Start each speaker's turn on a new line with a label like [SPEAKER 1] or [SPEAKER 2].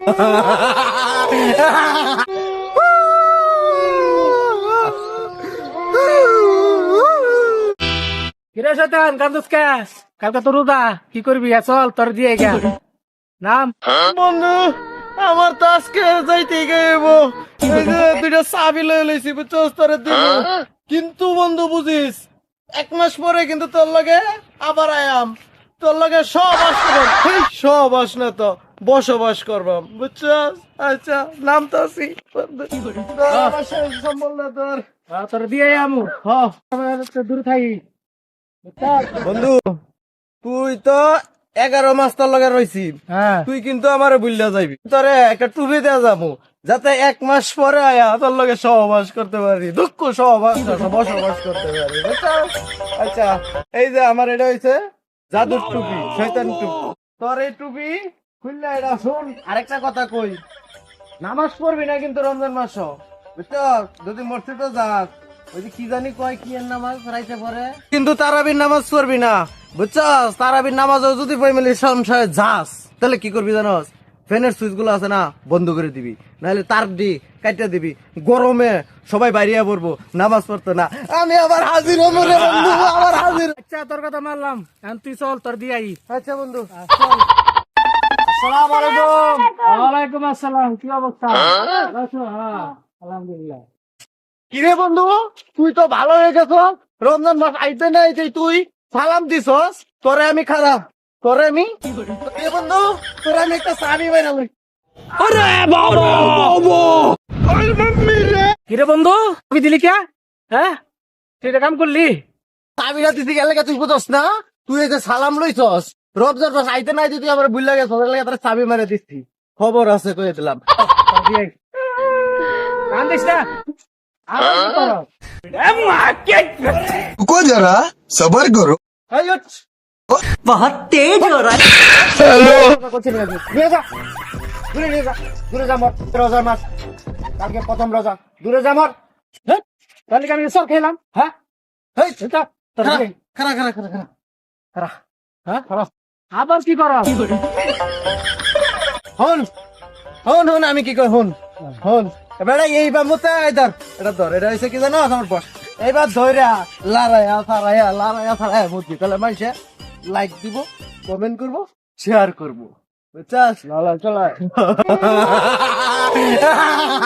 [SPEAKER 1] কিরে শয়তান কান্দুস কে? কালকে তো রোজা, কি করবি? চল তোর দিয়ে গা নাম।
[SPEAKER 2] বন্ধু আমার তো আজকে যাইতে গেব, এই যে দুইটা চাবি লয়ে লইছি বুঝছস তোরে দিব, কিন্তু বন্ধু বুঝিস 1 মাস পরে কিন্তু তোর লগে আবার আয়াম, তোর লগে সহবাস করবাম, সহবাস না তো বসবাস করবাম বুঝছস। আচ্ছা নাম তো আছি সম্বল না তোর
[SPEAKER 1] তোর দিয়ে আমু দূর থাই।
[SPEAKER 2] বন্ধু, তুই তো 11 মাস তোর লগে রইছি,
[SPEAKER 1] হ্যাঁ
[SPEAKER 2] তুই কিন্তু আমারে বুঝলা যাইবি, তোরে একটা টুপি দেয়া যাবো যাতে 1 মাস পরে আয়া তোর লগে সহবাস করতে পারি, দুঃখ সহবাস বসবাস করতে পারি বুঝছস? আচ্ছা এই যে আমার এটা হইছে জাদুর টুপি, শয়তান টুপি। তোর এই টুপি খুললা এটা শুন, আরেকটা কথা কই, নামাজ পড়বি না কিন্তু রমজান মাস বুঝছস, যদি মসজিদে যাস ওই যে কি জানি কয় কি এর নামাজ রাইতে পরে, কিন্তু তারাবির নামাজ পড়বি না বুঝছস। তারাবির নামাজও যদি ফ্যামিলি সংসারে যাস তাহলে কি করবি জানোস, ফ্যানের সুইচ গুলো আছে না বন্ধ করে দিবি, নাহলে তার দি কাটিয়ে দিবি, গরমে সবাই বাইরিয়া পড়বো, নামাজ পড়তো না। আমি আবার হাজির হবো রে বন্ধু, আবার হাজির।
[SPEAKER 1] আচ্ছা তোর কথা মানলাম, এখন তুই চল তোর দিয়ে আই।
[SPEAKER 2] আচ্ছা বন্ধু,
[SPEAKER 1] আসসালামু আলাইকুম। ওয়ালাইকুম আসসালাম, কি অবস্থা? আছো? হ্যাঁ আলহামদুলিল্লাহ।
[SPEAKER 2] কিরে বন্ধু তুই তো ভালো হয়ে গেছ, রমজান মাস আইতে না আইতে তুই সালাম দিছস, তোরে আমি খারাপ, তোরে আমি এ বন্ধু, তোরে আমি একটা চাবি বাইরা লই।
[SPEAKER 1] আরে বাবা
[SPEAKER 2] ওই মাম্মি রে,
[SPEAKER 1] কিরে বন্ধু তুই দিলি কে? হ্যাঁ তুই এটা কাম করলি?
[SPEAKER 2] চাবিটা দিতে গেলে তুই বুঝছস না, তুই এই যে সালাম লইছস, রমজান মাস আইতে না আইতে তুই আমার ভুল লাগে তোর চাবি মারে দিচ্ছি, খবর আছে কয়ে দিলাম।
[SPEAKER 1] তোর দিয়ে আই। কান্দিস না, আবার কি করো?
[SPEAKER 3] रुको जरा सबर करो।
[SPEAKER 2] এই উঠ।
[SPEAKER 1] बहुत तेज हो रहा है।
[SPEAKER 2] কথা করছিস না তুই? দূরে যা, দূরে নিয়ে যা, দূরে যা মর, রোজার মাস কালকে প্রথম রোজা, দূরে যা মর।
[SPEAKER 1] হ্যাঁ? তাহলে কি আমি সব খেলাম? হ্যাঁ
[SPEAKER 2] হেই,
[SPEAKER 1] এটা তোর
[SPEAKER 2] খারা
[SPEAKER 1] দিয়ে আই।
[SPEAKER 2] খারা খারা খারা খারা খারা।
[SPEAKER 1] হ্যাঁ আবার কি করো?
[SPEAKER 2] হন হন হন, আমি কি কই হন হন, এবারে এইবার মতে ধর, এটা ধর, এটা হইছে কি জানো আমার বস, এইবার ধইরা লারায়া ফারায়া মুরগি, তাহলে মানুষে লাইক দিব, কমেন্ট করবো, শেয়ার করবো বুঝছস।
[SPEAKER 1] চলো চলো।